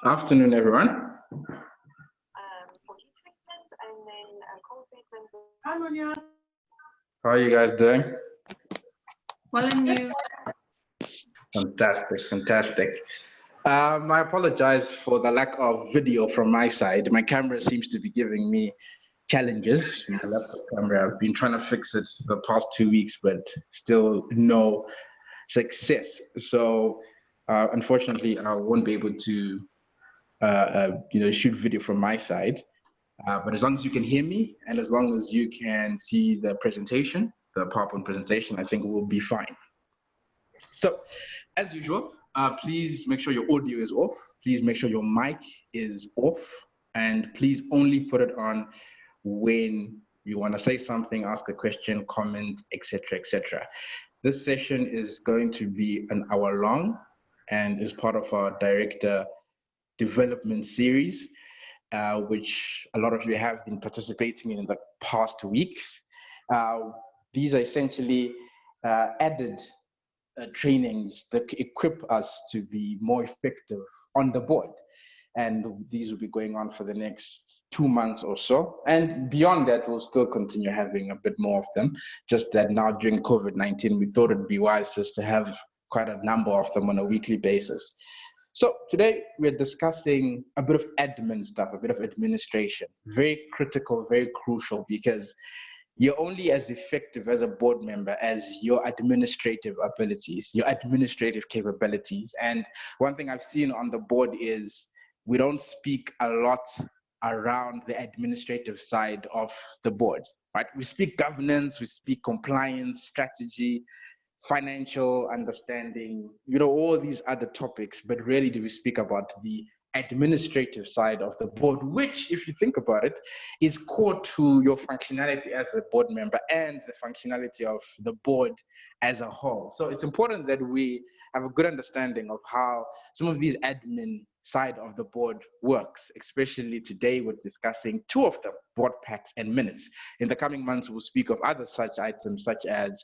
Afternoon, everyone. For each treatment, and then cold treatment. Hi, Monia. How are you guys doing? Well, and you? Fantastic, fantastic. I apologize for the lack of video from my side. My camera seems to be giving me challenges. My laptop camera, I've been trying to fix it the past 2 weeks, but still no success. So, unfortunately, I won't be able to, shoot video from my side. But as long as you can hear me and as long as you can see the presentation, the PowerPoint presentation, I think we'll be fine. So, as usual, please make sure your audio is off. Please make sure your mic is off. And please only put it on when you want to say something, ask a question, comment, etc., etc. This session is going to be an hour long and is part of our director development series, which a lot of you have been participating in the past weeks. These are essentially added trainings that equip us to be more effective on the board. And these will be going on for the next 2 months or so. And beyond that, we'll still continue having a bit more of them. Just that now during COVID-19, we thought it'd be wise just to have quite a number of them on a weekly basis. So today we're discussing a bit of admin stuff, a bit of administration. Very critical, very crucial, because you're only as effective as a board member as your administrative abilities, your administrative capabilities. And one thing I've seen on the board is we don't speak a lot around the administrative side of the board, right? We speak governance, we speak compliance, strategy, financial understanding, all these other topics, but rarely do we speak about the administrative side of the board, which, if you think about it, is core to your functionality as a board member and the functionality of the board as a whole. So it's important that we have a good understanding of how some of these admin side of the board works. Especially today, we're discussing two of them, board packs and minutes. In the coming months, we'll speak of other such items, such as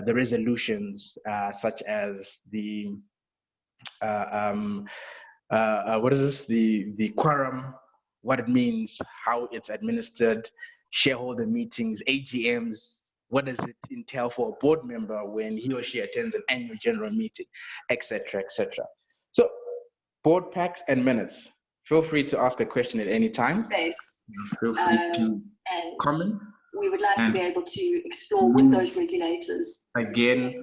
the resolutions, such as the what is this? The quorum, what it means, how it's administered, shareholder meetings, AGMs. What does it entail for a board member when he or she attends an annual general meeting, etc., etc. So, board packs and minutes. Feel free to ask a question at any time. Space. Feel free to comment. We would like to be able to explore with those regulators. Again,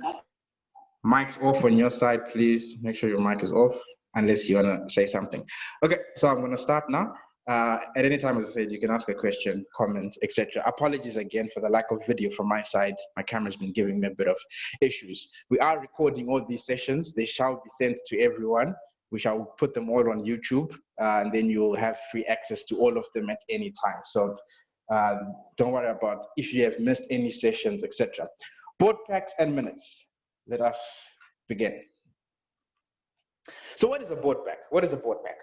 mic's off on your side, please. Make sure your mic is off, unless you want to say something. Okay, so I'm going to start now. At any time, as I said, you can ask a question, comment, etc. Apologies again for the lack of video from my side. My camera's been giving me a bit of issues. We are recording all these sessions. They shall be sent to everyone. We shall put them all on YouTube, and then you'll have free access to all of them at any time. So don't worry about if you have missed any sessions, etc. Board packs and minutes. Let us begin. So what is a board pack? What is a board pack?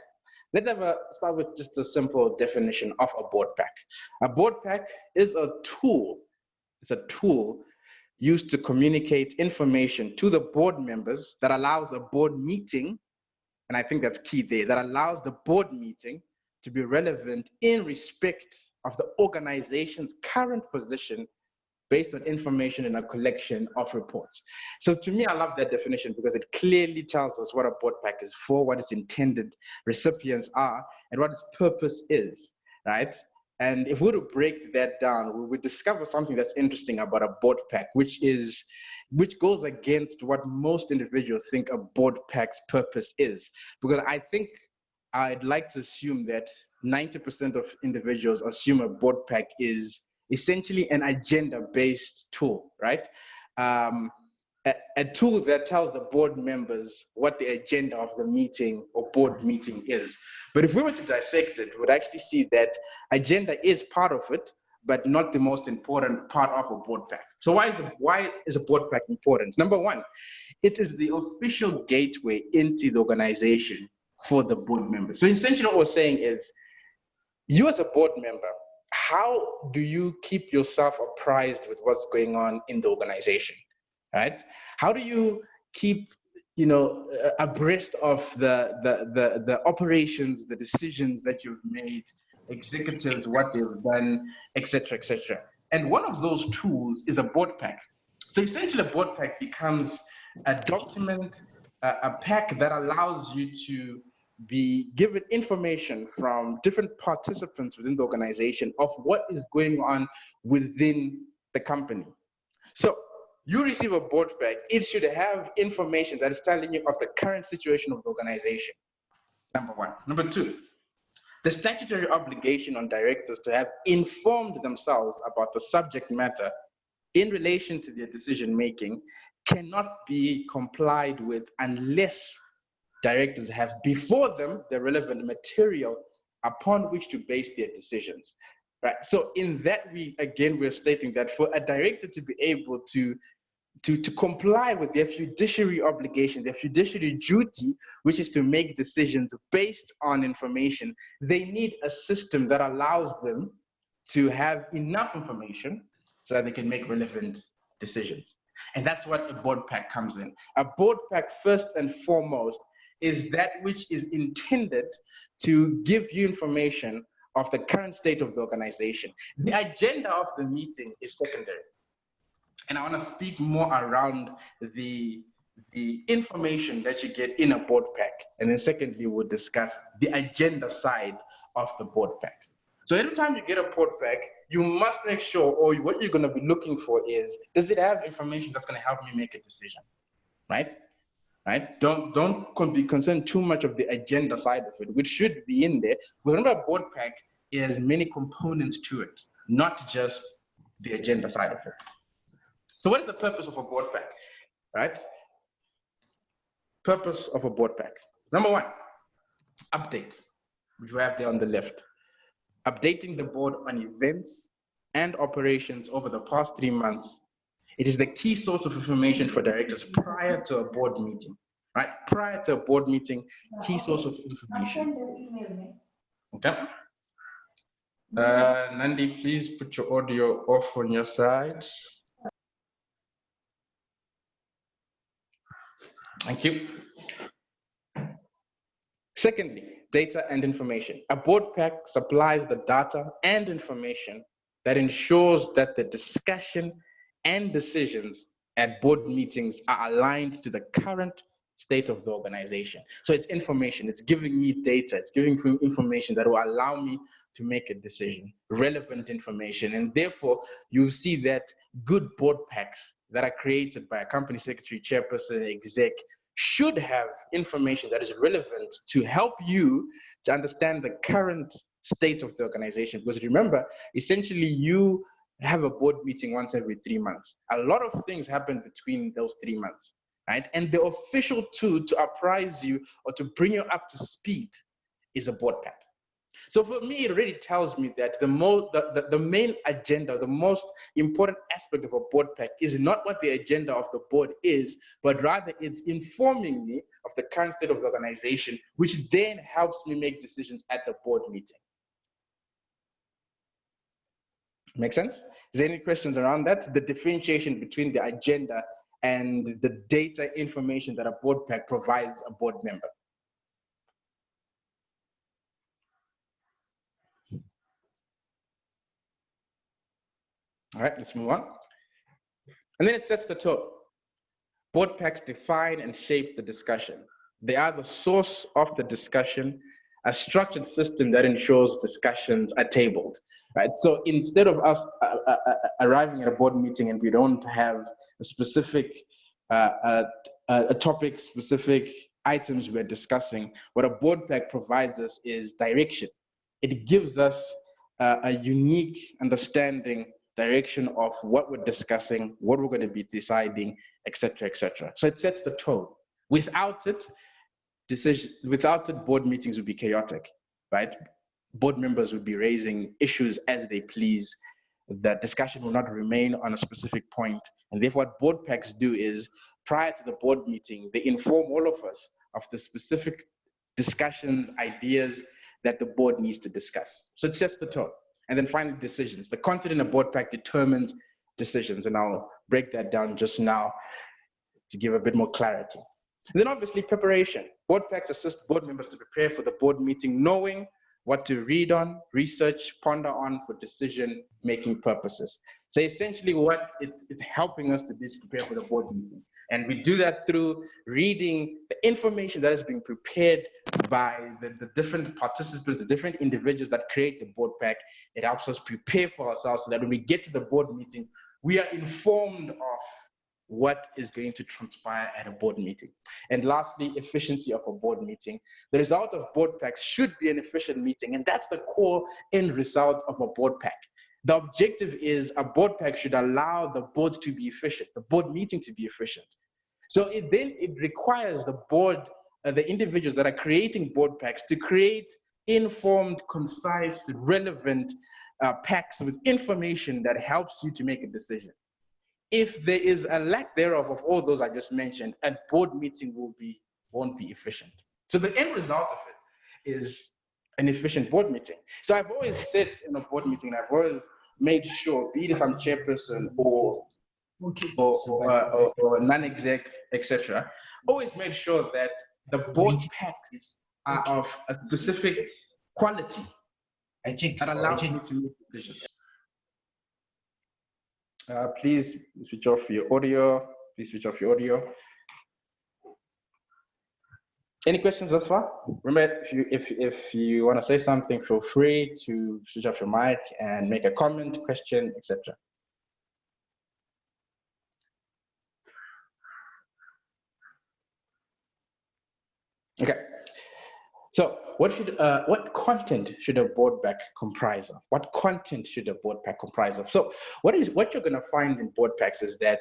Let's start with just a simple definition of a board pack. A board pack is a tool. It's a tool used to communicate information to the board members that allows a board meeting, and I think that's key there, that allows the board meeting to be relevant in respect of the organization's current position based on information in a collection of reports. So to me, I love that definition because it clearly tells us what a board pack is for, what its intended recipients are, and what its purpose is, right? And if we were to break that down, we would discover something that's interesting about a board pack, which goes against what most individuals think a board pack's purpose is. Because I think I'd like to assume that 90% of individuals assume a board pack is essentially an agenda-based tool, right? A tool that tells the board members what the agenda of the meeting or board meeting is. But if we were to dissect it, we would actually see that agenda is part of it, but not the most important part of a board pack. So why is a board pack important? Number one, it is the official gateway into the organization for the board members. So essentially what we're saying is, you as a board member, how do you keep yourself apprised with what's going on in the organization, right? How do you keep abreast of the operations, the decisions that you've made, executives, what they've done, etc., etc. And one of those tools is a board pack. So essentially, a board pack becomes a document, a pack that allows you to be given information from different participants within the organization of what is going on within the company. So you receive a board pack, it should have information that is telling you of the current situation of the organization, number one. Number two, the statutory obligation on directors to have informed themselves about the subject matter in relation to their decision making cannot be complied with unless directors have before them the relevant material upon which to base their decisions. Right. So in that, we're stating that for a director to be able to comply with their fiduciary obligation, their fiduciary duty, which is to make decisions based on information, they need a system that allows them to have enough information so that they can make relevant decisions. And that's what a board pack comes in. A board pack, first and foremost, is that which is intended to give you information of the current state of the organization. The agenda of the meeting is secondary. And I want to speak more around the information that you get in a board pack. And then secondly, we'll discuss the agenda side of the board pack. So every time you get a board pack, you must make sure, or what you're going to be looking for is, does it have information that's going to help me make a decision, right? Right? Don't be concerned too much of the agenda side of it, which should be in there. But remember, a board pack has many components to it, not just the agenda side of it. So what is the purpose of a board pack, right? Purpose of a board pack. Number one, update, which we have there on the left. Updating the board on events and operations over the past 3 months. It is the key source of information for directors prior to a board meeting, right? Prior to a board meeting, key source of information. Okay. Nandi, please put your audio off on your side. Thank you. Secondly, data and information. A board pack supplies the data and information that ensures that the discussion and decisions at board meetings are aligned to the current state of the organization. So it's information, it's giving me data, it's giving me information that will allow me to make a decision, relevant information. And therefore, you see that good board packs that are created by a company secretary, chairperson, exec should have information that is relevant to help you to understand the current state of the organization. Because remember, essentially you have a board meeting once every 3 months. A lot of things happen between those 3 months, right? And the official tool to apprise you or to bring you up to speed is a board pack. So for me, it already tells me that the main agenda, the most important aspect of a board pack is not what the agenda of the board is, but rather it's informing me of the current state of the organization, which then helps me make decisions at the board meeting. Make sense? Is there any questions around that? The differentiation between the agenda and the data information that a board pack provides a board member. All right, let's move on. And then it sets the tone. Board packs define and shape the discussion. They are the source of the discussion, a structured system that ensures discussions are tabled. Right? So instead of us arriving at a board meeting and we don't have a specific a topic, specific items we're discussing, what a board pack provides us is direction. It gives us a unique understanding, direction of what we're discussing, what we're going to be deciding, etc., etc. So it sets the tone. Without it, board meetings would be chaotic, right? Board members would be raising issues as they please. The discussion will not remain on a specific point. And therefore, what board packs do is, prior to the board meeting, they inform all of us of the specific discussions, ideas that the board needs to discuss. So it sets the tone. And then finally, decisions. The content in a board pack determines decisions. And I'll break that down just now to give a bit more clarity. Then obviously preparation. Board packs assist board members to prepare for the board meeting, knowing what to read on, research, ponder on for decision-making purposes. So essentially what it's helping us to do is prepare for the board meeting. And we do that through reading the information that is being prepared by the different participants, the different individuals that create the board pack. It helps us prepare for ourselves so that when we get to the board meeting, we are informed of what is going to transpire at a board meeting. And lastly, efficiency of a board meeting. The result of board packs should be an efficient meeting, and that's the core end result of a board pack. The objective is a board pack should allow the board to be efficient, the board meeting to be efficient. So it requires the board, the individuals that are creating board packs to create informed, concise, relevant packs with information that helps you to make a decision. If there is a lack thereof of all those I just mentioned, a board meeting won't be efficient. So the end result of it is an efficient board meeting. So I've always said in a board meeting, I've always made sure, be it if I'm chairperson or non-exec, etc., always made sure that the board packs are of a specific quality that allows me to make decisions. Please switch off your audio. Please switch off your audio. Any questions thus far? Remember, if you want to say something, feel free to switch off your mic and make a comment, question, etc. Okay. So what content should a board pack comprise of? What content should a board pack comprise of? So what you're going to find in board packs is that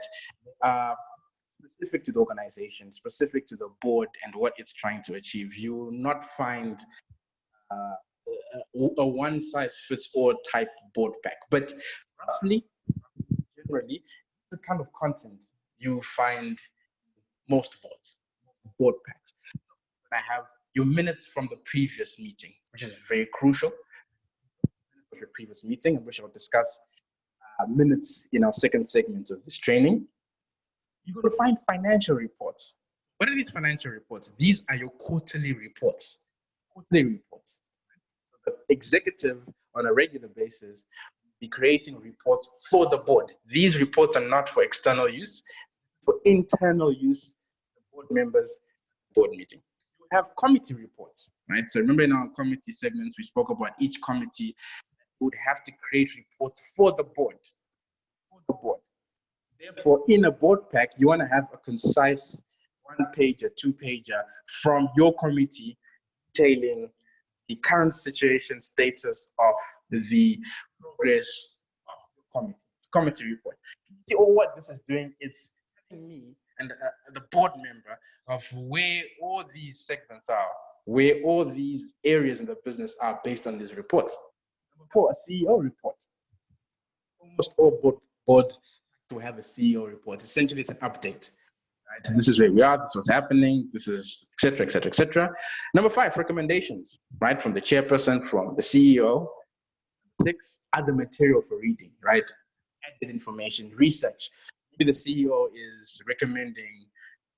specific to the organization, specific to the board and what it's trying to achieve. You will not find a one-size-fits-all type board pack, but roughly, generally, it's the kind of content you find most board packs. I have your minutes from the previous meeting, which is very crucial. Of your previous meeting, which I'll discuss minutes in our second segment of this training. You're going to find financial reports. What are these financial reports? These are your quarterly reports. Quarterly reports. So the executive on a regular basis will be creating reports for the board. These reports are not for external use, for internal use, the board members, board meeting. You have committee reports, right? So remember in our committee segments, we spoke about each committee would have to create reports for the board. Therefore, in a board pack, you want to have a concise one-pager, two-pager from your committee detailing the current situation, status of the progress of the committee. It's a committee report. You see, what this is doing, it's telling me and the board member of where all these segments are, where all these areas in the business are based on these reports. Number 4, a CEO report. Almost all boards will have a CEO report. Essentially, it's an update. Right? This is where we are. This is what's happening. This is et cetera, et cetera, et cetera. Number 5, recommendations. Right, from the chairperson, from the CEO. 6, other material for reading. Right, added information, research. Maybe the CEO is recommending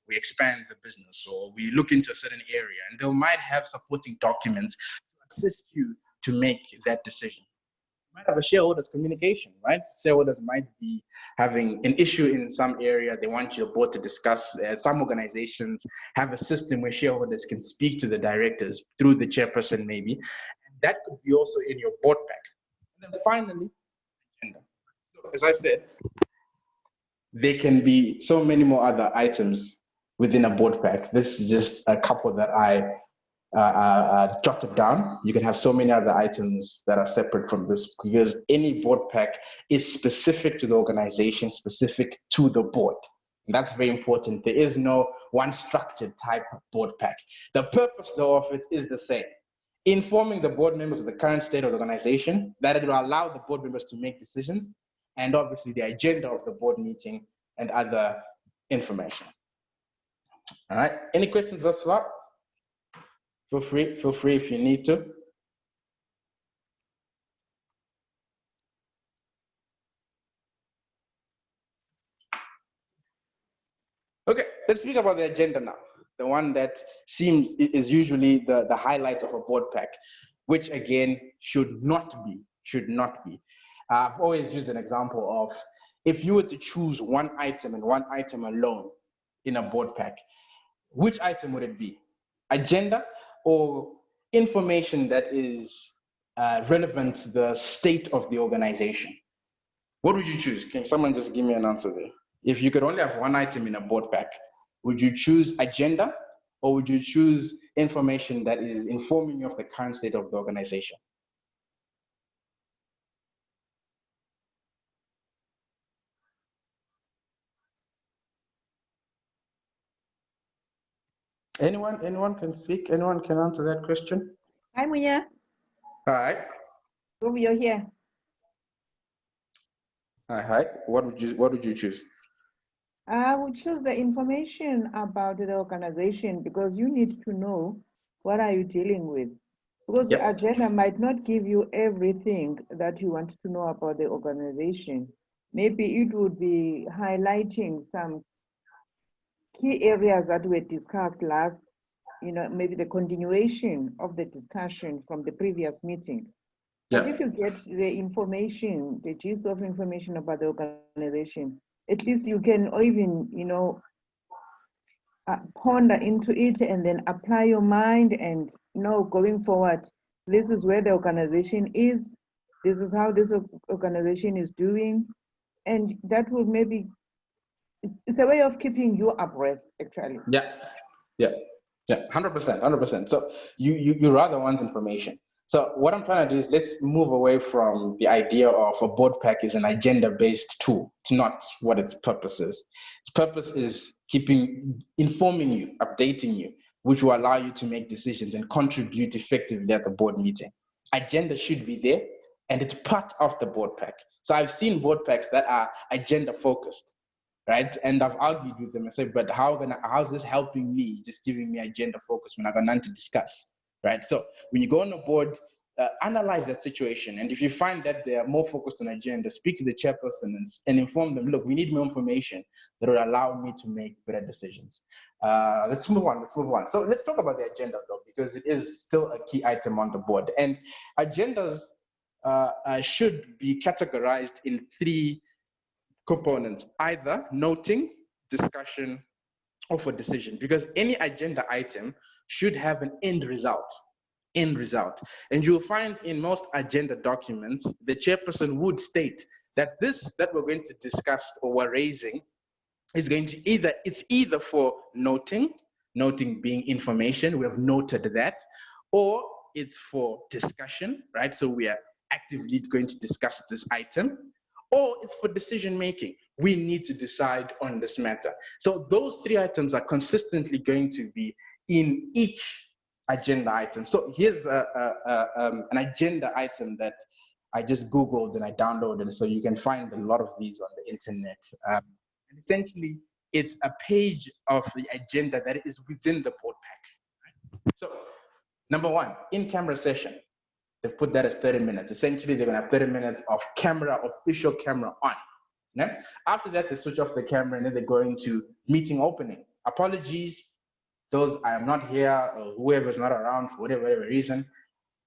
we expand the business or we look into a certain area, and they might have supporting documents to assist you to make that decision. You might have a shareholders communication, right? Shareholders might be having an issue in some area. They want your board to discuss. Some organizations have a system where shareholders can speak to the directors through the chairperson, maybe. And that could be also in your board pack. And then finally, agenda. So as I said, there can be so many more other items within a board pack. This is just a couple that I jotted down. You can have so many other items that are separate from this because any board pack is specific to the organization, specific to the board. And that's very important. There is no one structured type of board pack. The purpose, though, of it is the same. Informing the board members of the current state of the organization, that it will allow the board members to make decisions, and obviously the agenda of the board meeting and other information. All right, any questions thus far? Feel free if you need to. Okay, let's speak about the agenda now. the one that is usually the highlight of a board pack, which again should not be. I've always used an example of, if you were to choose one item and one item alone in a board pack, which item would it be? Agenda or information that is relevant to the state of the organization? What would you choose? Can someone just give me an answer there? If you could only have one item in a board pack, would you choose agenda or would you choose information that is informing you of the current state of the organization? Anyone can speak? Anyone can answer that question? Hi, Munya. All right. You're here. Hi. What would you choose? I would choose the information about the organization, because you need to know what are you dealing with. Because Yep. the agenda might not give you everything that you want to know about the organization. Maybe it would be highlighting some key areas that were discussed last, maybe the continuation of the discussion from the previous meeting. But Yeah. if you get the information, the gist of information about the organization, at least you can even, ponder into it and then apply your mind and know going forward, this is where the organization is, this is how this organization is doing. And that will maybe, it's a way of keeping you abreast, actually. Yeah. 100%. So you rather want information. So what I'm trying to do is, let's move away from the idea of a board pack is an agenda-based tool. It's not what its purpose is. Its purpose is informing you, updating you, which will allow you to make decisions and contribute effectively at the board meeting. Agenda should be there, and it's part of the board pack. So I've seen board packs that are agenda-focused, right? And I've argued with them and said, but how's this helping me, just giving me agenda focus when I've got none to discuss, right? So when you go on a board, analyze that situation. And if you find that they are more focused on agenda, speak to the chairperson and inform them, look, we need more information that will allow me to make better decisions. Let's move on. So let's talk about the agenda though, because it is still a key item on the board. And agendas should be categorized in three components: either noting, discussion, or for decision, because any agenda item should have an end result. And you'll find in most agenda documents, the chairperson would state that this that we're going to discuss or we're raising is going to it's either for noting being information, we have noted that, or it's for discussion, right? So we are actively going to discuss this item, or it's for decision making. We need to decide on this matter. So those three items are consistently going to be in each agenda item. So here's an agenda item that I just Googled and I downloaded, so you can find a lot of these on the internet. And essentially, it's a page of the agenda that is within the board pack. So number one, in-camera session. They've put that as 30 minutes. Essentially, they're gonna have 30 minutes of official camera on. Yeah? After that, they switch off the camera and then they go into meeting opening. Apologies, those I am not here, or whoever's not around for whatever reason.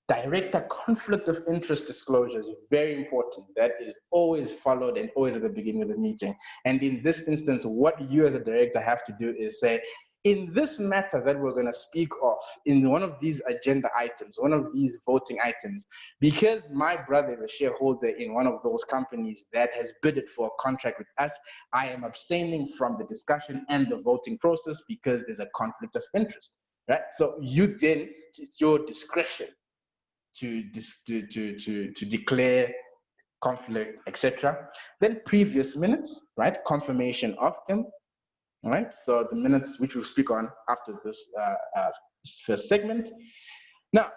Director conflict of interest disclosure is very important. That is always followed and always at the beginning of the meeting. And in this instance, what you as a director have to do is say, in this matter that we're going to speak of, in one of these agenda items, one of these voting items, because my brother is a shareholder in one of those companies that has bidded for a contract with us, I am abstaining from the discussion and the voting process because there's a conflict of interest, right? So you then, it's your discretion to declare conflict, etc. Then previous minutes, right? Confirmation of them. All right, so the minutes which we'll speak on after this first segment. Now,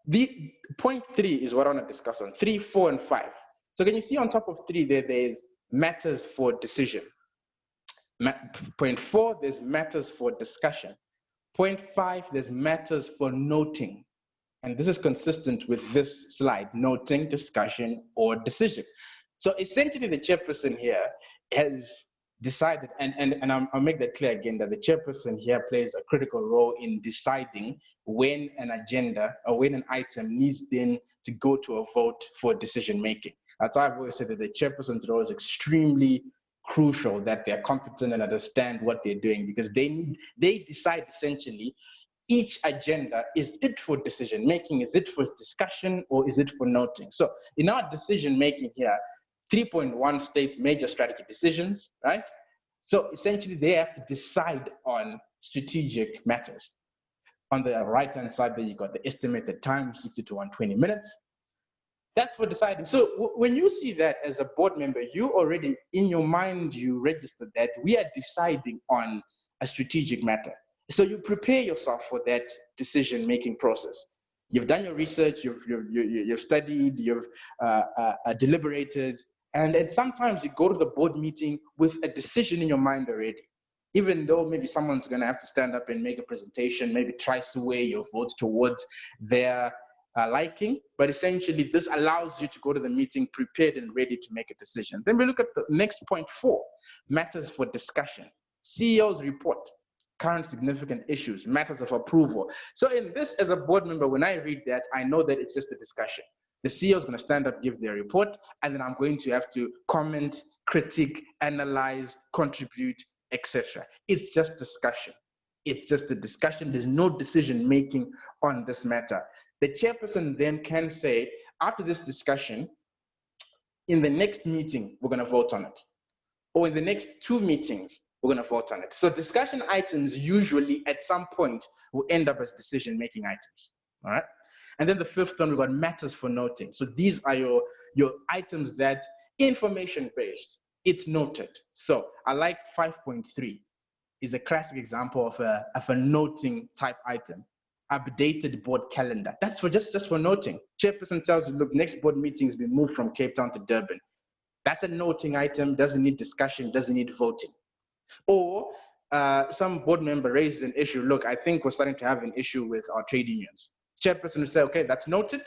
the point 3 is what I want to discuss on 3, 4, and 5. So can you see on top of 3 there's matters for decision. Point 4, there's matters for discussion. Point 5, there's matters for noting. And this is consistent with this slide, noting, discussion, or decision. So essentially the chairperson here has decided, and I'll make that clear again, that the chairperson here plays a critical role in deciding when an agenda or when an item needs then to go to a vote for decision making. That's why I've always said that the chairperson's role is extremely crucial, that they're competent and understand what they're doing, because they decide essentially each agenda. Is it for decision making? Is it for discussion? Or is it for noting? So in our decision making here, 3.1 states major strategy decisions, right? So essentially they have to decide on strategic matters. On the right-hand side there, you got the estimated time, 60 to 120 minutes. That's for deciding. So when you see that as a board member, you already, in your mind, you register that we are deciding on a strategic matter. So you prepare yourself for that decision-making process. You've done your research, you've studied, you've deliberated, and then sometimes you go to the board meeting with a decision in your mind already. Even though maybe someone's gonna have to stand up and make a presentation, maybe try to sway your vote towards their liking, but essentially this allows you to go to the meeting prepared and ready to make a decision. Then we look at the next point 4, matters for discussion. CEO's report, current significant issues, matters of approval. So in this, as a board member, when I read that, I know that it's just a discussion. The CEO is going to stand up, give their report, and then I'm going to have to comment, critique, analyze, contribute, etc. It's just discussion. It's just a discussion. There's no decision making on this matter. The chairperson then can say, after this discussion, in the next meeting, we're going to vote on it. Or in the next 2 meetings, we're going to vote on it. So discussion items usually at some point will end up as decision-making items, all right? And then the 5th one, we've got matters for noting. So these are your items that information-based, it's noted. So I like 5.3 is a classic example of a noting type item. Updated board calendar. That's for just for noting. Chairperson tells you, look, next board meetings be moved from Cape Town to Durban. That's a noting item, doesn't need discussion, doesn't need voting. Or some board member raises an issue. Look, I think we're starting to have an issue with our trade unions. Chairperson will say, okay, that's noted.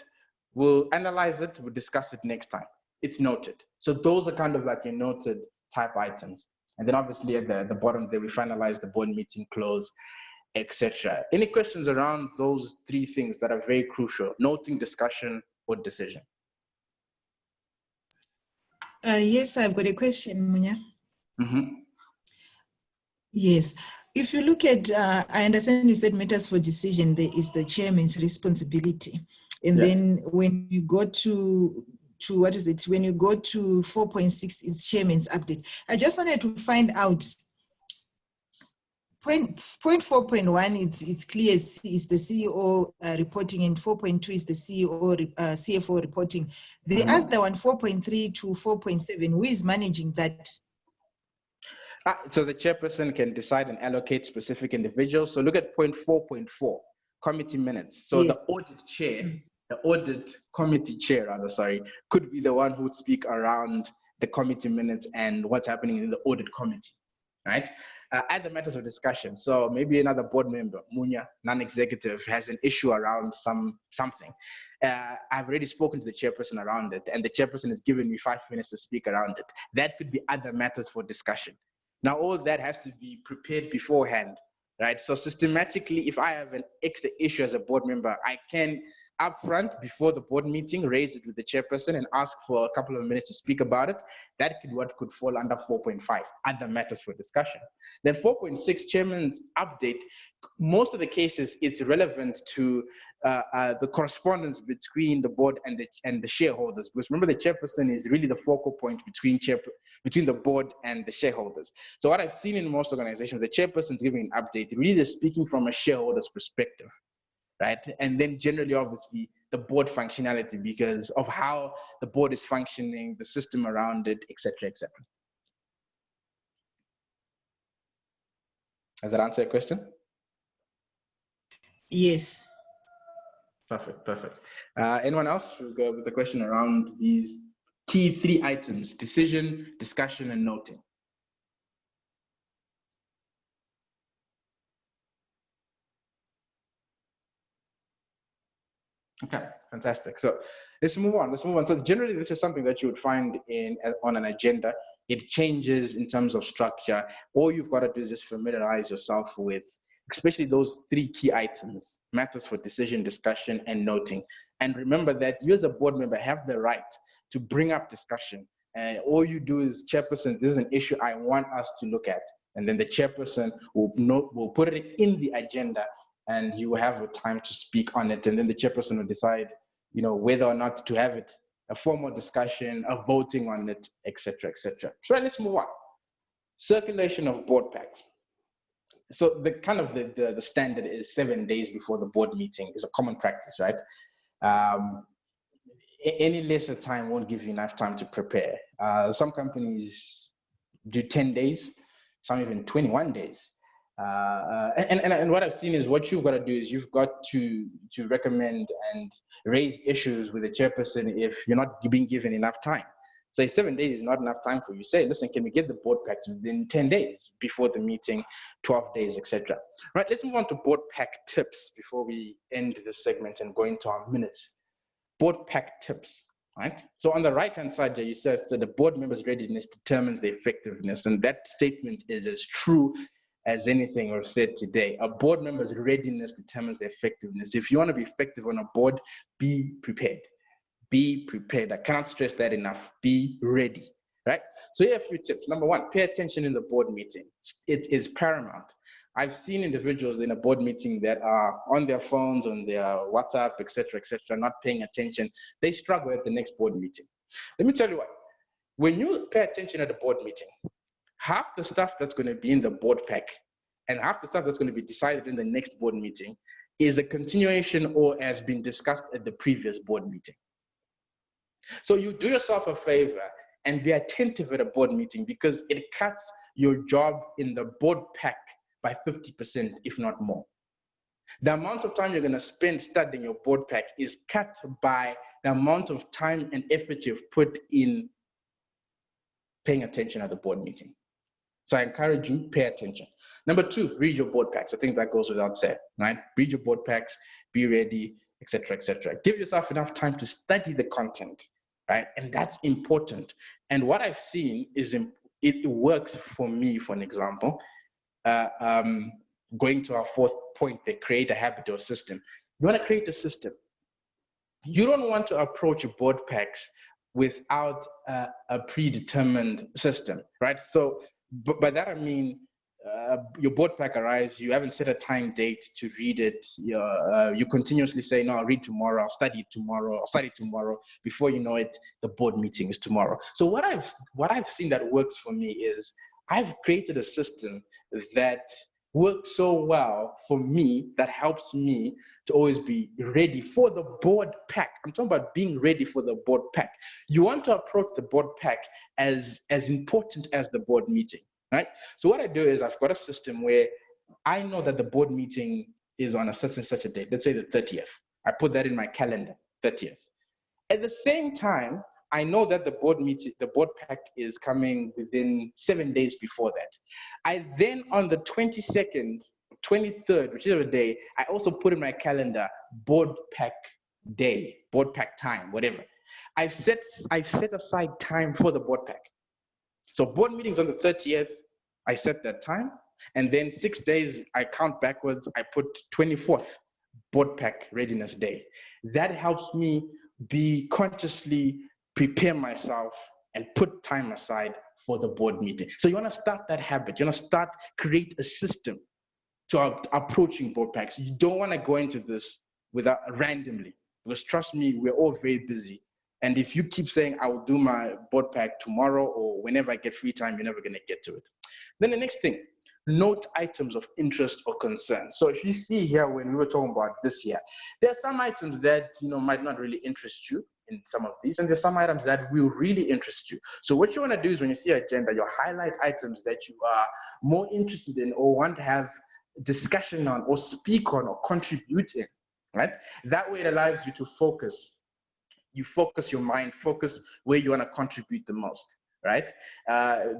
We'll analyze it, we'll discuss it next time. It's noted. So those are kind of like your noted type items. And then obviously at the bottom there, we finalize the board meeting close, etc. Any questions around those 3 things that are very crucial: noting, discussion, or decision? Yes, I've got a question, Munya. Mm-hmm. Yes. If you look at, I understand you said matters for decision, there is the chairman's responsibility. And then when you go to what is it? When you go to 4.6, it's chairman's update. I just wanted to find out, point 4.1, it's clear is the CEO reporting, and 4.2 is the CFO reporting. The other one, 4.3 to 4.7, who is managing that? So the chairperson can decide and allocate specific individuals. So look at point 4.4, committee minutes. So the audit chair, the audit committee chair, could be the one who would speak around the committee minutes and what's happening in the audit committee, right? Other matters of discussion. So maybe another board member, Munya, non-executive, has an issue around something. I've already spoken to the chairperson around it, and the chairperson has given me 5 minutes to speak around it. That could be other matters for discussion. Now, all that has to be prepared beforehand, right? So systematically, if I have an extra issue as a board member, I can upfront before the board meeting raise it with the chairperson and ask for a couple of minutes to speak about it. That could fall under 4.5, other matters for discussion. Then 4.6, chairman's update. Most of the cases, it's relevant to the correspondence between the board and the shareholders, because remember, the chairperson is really the focal point between the board and the shareholders. So what I've seen in most organizations, the chairperson is giving an update, really they're speaking from a shareholder's perspective, right? And then generally, obviously, the board functionality, because of how the board is functioning, the system around it, etc., etc. Does that answer your question? Yes. Perfect. Anyone else will go with a question around these key 3 items: decision, discussion, and noting? Okay, fantastic. So let's move on. So generally, this is something that you would find on an agenda. It changes in terms of structure. All you've got to do is just familiarize yourself with, especially those 3 key items: matters for decision, discussion, and noting. And remember that you as a board member have the right to bring up discussion. And all you do is, chairperson, this is an issue I want us to look at. And then the chairperson will put it in the agenda, and you will have a time to speak on it. And then the chairperson will decide, whether or not to have it, a formal discussion, a voting on it, etc., etc. So let's move on. Circulation of board packs. So the standard is 7 days before the board meeting is a common practice, right? Any lesser time won't give you enough time to prepare. Some companies do 10 days, some even 21 days. And what I've seen is, what you've got to do is you've got to recommend and raise issues with the chairperson if you're not being given enough time. Say 7 days is not enough time for you. Say, listen, can we get the board packs within 10 days before the meeting, 12 days, etc. Right, let's move on to board pack tips before we end this segment and go into our minutes. Board pack tips, right? So on the right-hand side there, you said, so the board member's readiness determines the effectiveness. And that statement is as true as anything I've said today. A board member's readiness determines the effectiveness. If you want to be effective on a board, be prepared. Be prepared. I cannot stress that enough. Be ready, right? So here are a few tips. Number 1, pay attention in the board meeting. It is paramount. I've seen individuals in a board meeting that are on their phones, on their WhatsApp, etc., not paying attention. They struggle at the next board meeting. Let me tell you what, when you pay attention at the board meeting, half the stuff that's going to be in the board pack and half the stuff that's going to be decided in the next board meeting is a continuation or has been discussed at the previous board meeting. So you do yourself a favor and be attentive at a board meeting, because it cuts your job in the board pack by 50%, if not more. The amount of time you're going to spend studying your board pack is cut by the amount of time and effort you've put in paying attention at the board meeting. So I encourage you, pay attention. Number 2, read your board packs. I think that goes without saying, right? Read your board packs, be ready, etc., etc. Give yourself enough time to study the content, right? And that's important. And what I've seen is it works for me, for an example. Going to our 4th point, they create a habit or system. You want to create a system. You don't want to approach board packs without a predetermined system, right? So by that I mean, your board pack arrives, you haven't set a time date to read it. You continuously say, no, I'll read tomorrow, I'll study tomorrow. Before you know it, the board meeting is tomorrow. So what I've seen that works for me is I've created a system that works so well for me, that helps me to always be ready for the board pack. I'm talking about being ready for the board pack. You want to approach the board pack as important as the board meeting, right? So what I do is I've got a system where I know that the board meeting is on a such and such a date, let's say the 30th. I put that in my calendar, 30th. At the same time, I know that the board pack is coming within 7 days before that. I then, on the 22nd, 23rd, whichever day, I also put in my calendar board pack day, board pack time, whatever. I've set aside time for the board pack. So board meetings on the 30th, I set that time, and then 6 days, I count backwards, I put 24th, board pack readiness day. That helps me be consciously prepare myself and put time aside for the board meeting. So you want to start that habit. You want to create a system to approaching board packs. You don't want to go into this without randomly, because trust me, we're all very busy. And if you keep saying, I will do my board pack tomorrow or whenever I get free time, you're never going to get to it. Then the next thing, note items of interest or concern. So if you see here, when we were talking about this year, there are some items that might not really interest you in some of these, and there's some items that will really interest you. So what you want to do is, when you see agenda, you highlight items that you are more interested in or want to have discussion on or speak on or contribute in, right? That way it allows you to focus. You focus your mind, focus where you want to contribute the most, right?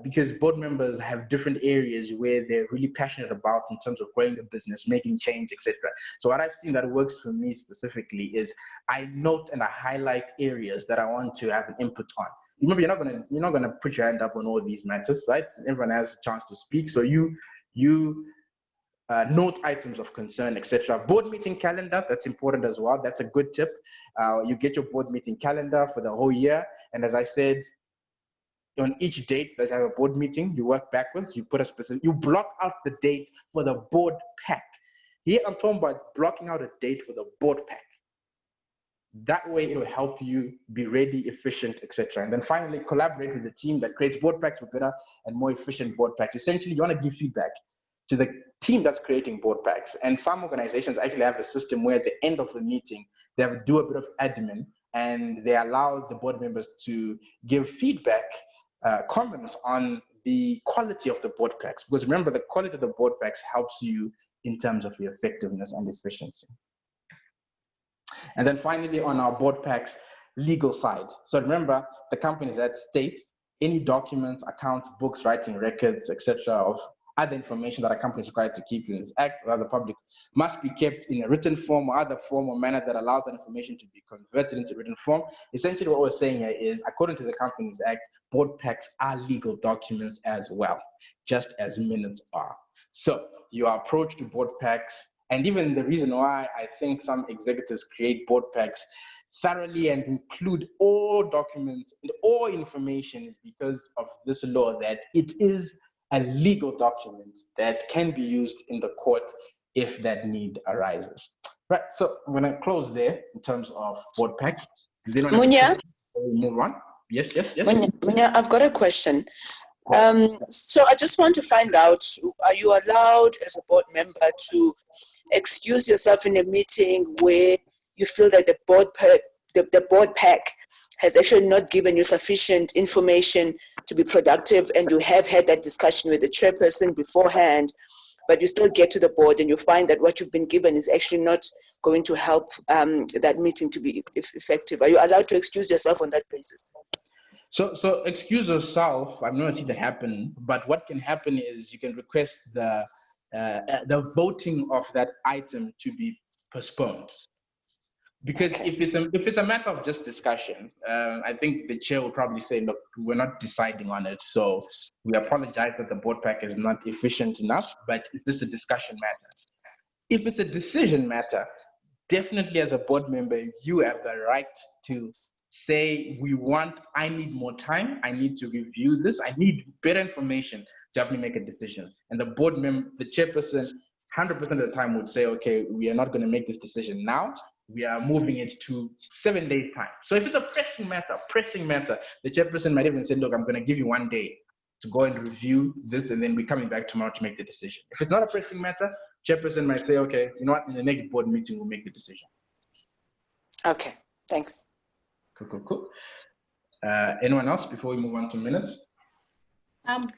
Because board members have different areas where they're really passionate about in terms of growing the business, making change, etc. So what I've seen that works for me specifically is I note and I highlight areas that I want to have an input on. remember, you're not gonna put your hand up on all these matters, right? Everyone has a chance to speak. So you note items of concern, etc. Board meeting calendar, that's important as well. That's a good tip. You get your board meeting calendar for the whole year. And as I said, on each date that you have a board meeting, you work backwards, you put a specific, you block out the date for the board pack. Here I'm talking about blocking out a date for the board pack. That way it will help you be ready, efficient, etc. And then finally, collaborate with the team that creates board packs for better and more efficient board packs. Essentially, you want to give feedback to the team that's creating board packs. And some organizations actually have a system where at the end of the meeting, they have to do a bit of admin and they allow the board members to give feedback, comments on the quality of the board packs. Because remember, the quality of the board packs helps you in terms of your effectiveness and efficiency. And then finally, on our board packs legal side. So remember, the companies that state any documents, accounts, books, writing records, etc. of other information that a company is required to keep in this act or other public must be kept in a written form or other form or manner that allows that information to be converted into written form. Essentially what we're saying here is, according to the Companies Act, board packs are legal documents as well, just as minutes are. So your approach to board packs, and even the reason why I think some executives create board packs thoroughly and include all documents and all information, is because of this law that it is a legal document that can be used in the court if that need arises. Right, so I'm gonna close there in terms of board pack. Munya? Move on. Yes. Munya, I've got a question. So I just want to find out, are you allowed as a board member to excuse yourself in a meeting where you feel that the board pack has actually not given you sufficient information to be productive, and you have had that discussion with the chairperson beforehand, but you still get to the board and you find that what you've been given is actually not going to help that meeting to be effective? Are you allowed to excuse yourself on that basis? So excuse yourself. I've never seen that happen, but what can happen is you can request the voting of that item to be postponed. Because Okay. if it's a matter of just discussion, I think the chair will probably say, look, we're not deciding on it, so we apologize that the board pack is not efficient enough, but it's just a discussion matter. If it's a decision matter, definitely as a board member, you have the right to say, I need more time, I need to review this, I need better information to help me make a decision. And the board member, the chairperson, 100% of the time would say, okay, we are not going to make this decision now. We are moving it to 7 days time. So if it's a pressing matter, the chairperson might even say, look, I'm going to give you 1 day to go and review this, and then we're coming back tomorrow to make the decision. If it's not a pressing matter, chairperson might say, okay, you know what, in the next board meeting, we'll make the decision. Okay, thanks. Cool. Anyone else before we move on to minutes?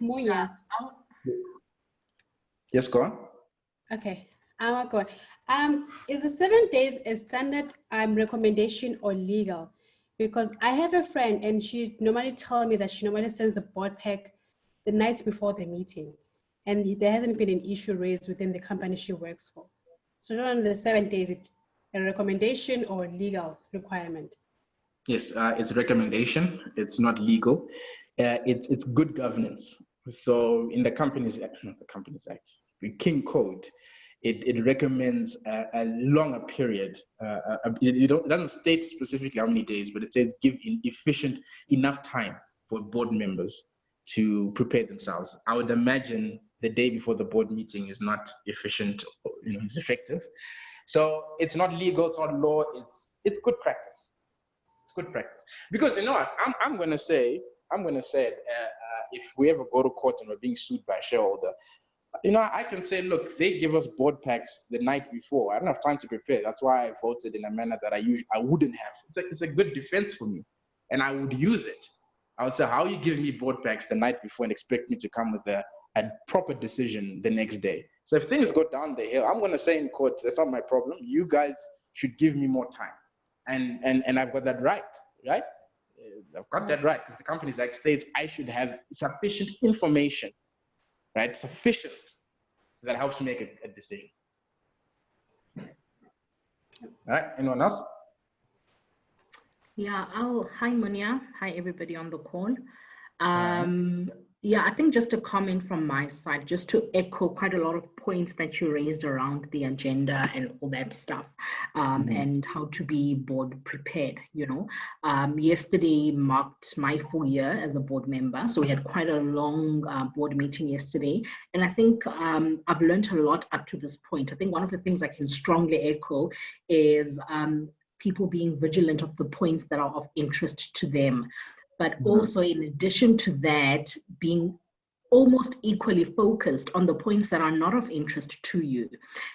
Munya. Yes, go on. Okay, go on. Is the 7 days a standard recommendation or legal? Because I have a friend and she normally tells me that she normally sends the board pack the night before the meeting, and there hasn't been an issue raised within the company she works for. So I don't know, the 7 days, is it a recommendation or a legal requirement? Yes, it's a recommendation. It's not legal. It's good governance. So in the Companies Act, not the Companies Act, the King Code, it recommends a longer period. It doesn't state specifically how many days, but it says give efficient enough time for board members to prepare themselves. I would imagine the day before the board meeting is not efficient, it's effective. So it's not legal, it's not law, it's good practice. It's good practice. Because you know what, I'm gonna say, if we ever go to court and we're being sued by a shareholder, I can say, look, they give us board packs the night before. I don't have time to prepare. That's why I voted in a manner that I wouldn't have. It's a good defense for me, and I would use it. I would say, how are you giving me board packs the night before and expect me to come with a proper decision the next day? So if things go down the hill, I'm going to say in court, that's not my problem. You guys should give me more time. And I've got that right? I've got that right, because the Companies Act states I should have sufficient information, right? Sufficient, that helps me make a decision. All right, anyone else? Yeah, hi Munia. Hi everybody on the call. Hi. Yeah, I think just a comment from my side, just to echo quite a lot of points that you raised around the agenda and all that stuff, and how to be board prepared, yesterday marked my full year as a board member. So we had quite a long board meeting yesterday. And I think I've learned a lot up to this point. I think one of the things I can strongly echo is people being vigilant of the points that are of interest to them. But also, in addition to that, being almost equally focused on the points that are not of interest to you.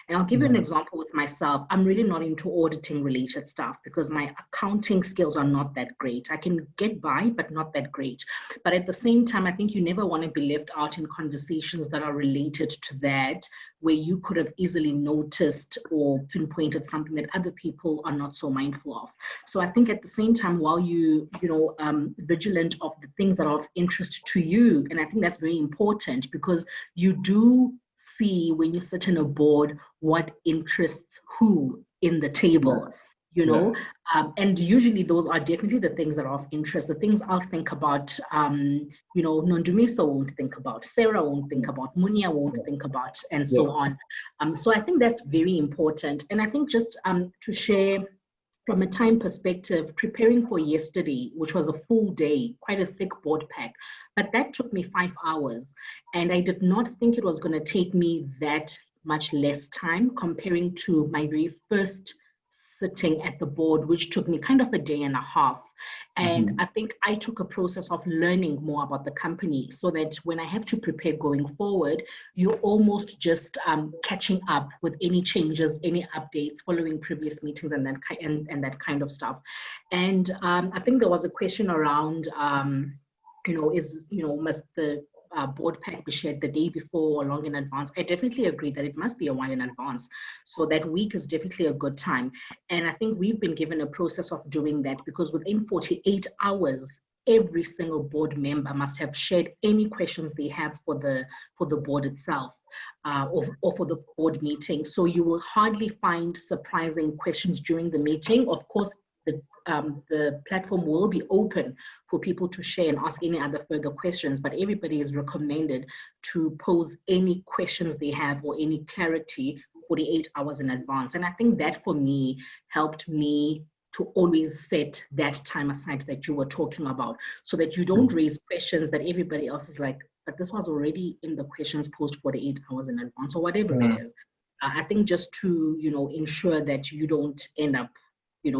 And I'll give you an example with myself. I'm really not into auditing related stuff because my accounting skills are not that great. I can get by, but not that great. But at the same time, I think you never want to be left out in conversations that are related to that, where you could have easily noticed or pinpointed something that other people are not so mindful of. So I think at the same time, while vigilant of the things that are of interest to you, and I think that's very important because you do see when you sit in a board what interests who in the table, and usually those are definitely the things that are of interest, the things I'll think about, Nondumiso won't think about, Sarah won't think about, Munia won't think about, and so on. So I think that's very important. And I think just to share from a time perspective, preparing for yesterday, which was a full day, quite a thick board pack, but that took me 5 hours. And I did not think it was going to take me that much less time comparing to my very first sitting at the board, which took me kind of a day and a half. And I think I took a process of learning more about the company so that when I have to prepare going forward, you're almost just catching up with any changes, any updates following previous meetings and that kind of stuff. And I think there was a question around, must the board pack be shared the day before or long in advance? I definitely agree that it must be a while in advance. So that week is definitely a good time. And I think we've been given a process of doing that because within 48 hours, every single board member must have shared any questions they have for the board itself. Or for the board meeting. So you will hardly find surprising questions during the meeting. Of course, the platform will be open for people to share and ask any other further questions, but everybody is recommended to pose any questions they have or any clarity 48 hours in advance. And I think that for me helped me to always set that time aside that you were talking about, so that you don't raise questions that everybody else is like, but this was already in the questions posed 48 hours in advance or whatever it is. I think just to, ensure that you don't end up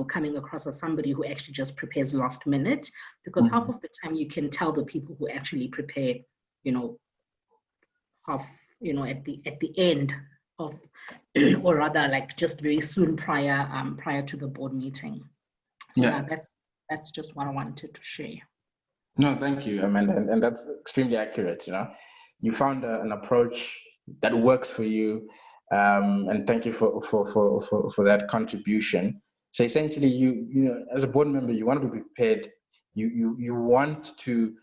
coming across as somebody who actually just prepares last minute, because half of the time you can tell the people who actually prepare, half, at the end of, or rather like just very soon prior to the board meeting. So yeah, that's just what I wanted to share. No, thank you, Amanda, and that's extremely accurate. You found an approach that works for you, and thank you for that contribution. So essentially, you as a board member, you want to be prepared. You want to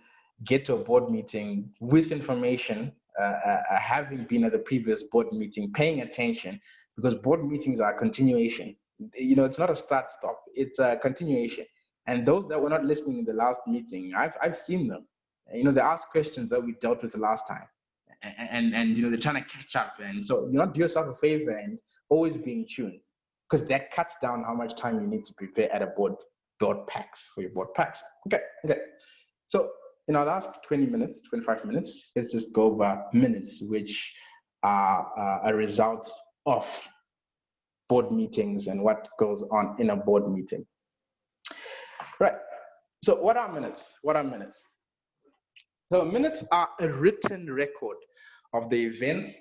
get to a board meeting with information, having been at the previous board meeting, paying attention, because board meetings are a continuation. It's not a start stop; it's a continuation. And those that were not listening in the last meeting, I've seen them. They ask questions that we dealt with the last time, and they're trying to catch up. And so do yourself a favor and always be in tune, because that cuts down how much time you need to prepare at a board packs for your board packs. Okay. So in our last 20 minutes, 25 minutes, let's just go over minutes, which are a result of board meetings and what goes on in a board meeting. Right. So what are minutes? So minutes are a written record of the events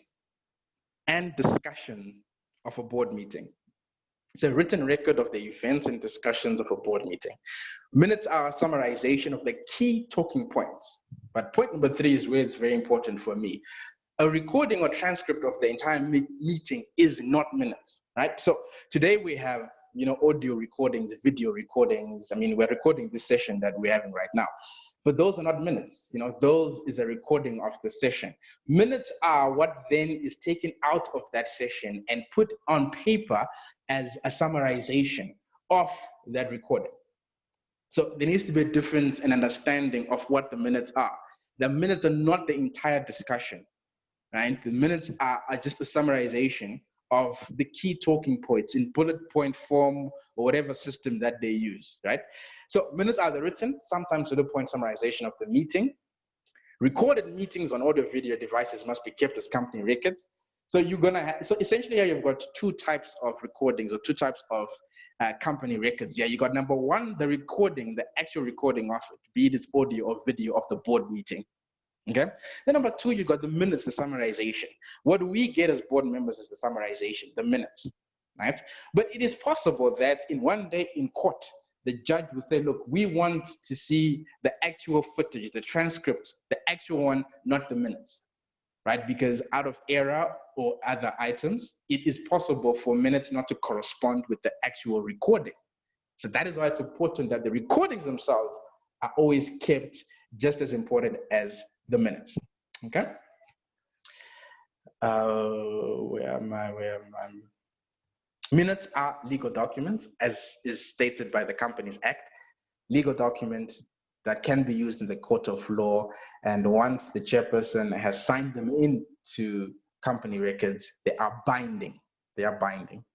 and discussion of a board meeting. It's a written record of the events and discussions of a board meeting. Minutes are a summarization of the key talking points. But point number 3 is where it's very important for me. A recording or transcript of the entire meeting is not minutes, right? So today we have audio recordings, video recordings. I mean, we're recording this session that we're having right now, but those are not minutes. Those is a recording of the session. Minutes are what then is taken out of that session and put on paper as a summarization of that recording. So there needs to be a difference in understanding of what the minutes are. The minutes are not the entire discussion, right? The minutes are just a summarization of the key talking points in bullet point form or whatever system that they use, right? So minutes are the written, sometimes to the point summarization of the meeting. Recorded meetings on audio video devices must be kept as company records. So you're gonna have, so essentially here you've got two types of recordings or two types of company records. Yeah, you got number one, the recording, the actual recording of it, be it its audio or video of the board meeting. Okay. Then number two, you got the minutes, the summarization. What we get as board members is the summarization, the minutes, right? But it is possible that in one day in court, the judge will say, look, we want to see the actual footage, the transcript, the actual one, not the minutes, right? Because out of error or other items, it is possible for minutes not to correspond with the actual recording. So that is why it's important that the recordings themselves are always kept just as important as the minutes, okay? Where am I? Minutes are legal documents, as is stated by the Companies Act, legal documents that can be used in the court of law. And once the chairperson has signed them into company records, they are binding. They are binding.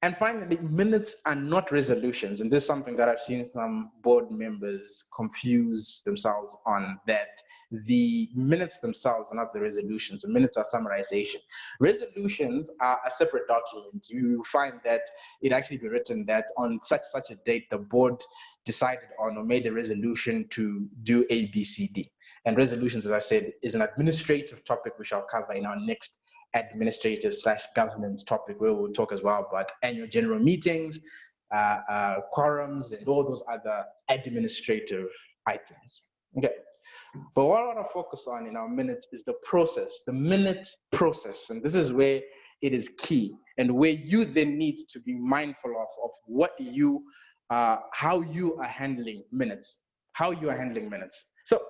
And finally, minutes are not resolutions. And this is something that I've seen some board members confuse themselves on, that the minutes themselves are not the resolutions. The minutes are summarization. Resolutions are a separate document. You find that it actually be written that on such a date, the board decided on or made a resolution to do A, B, C, D. And resolutions, as I said, is an administrative topic we shall cover in our next administrative/governance topic, where we'll talk as well about annual general meetings, quorums, and all those other administrative items. Okay, but what I want to focus on in our minutes is the process, the minute process, and this is where it is key, and where you then need to be mindful of what you, how you are handling minutes, So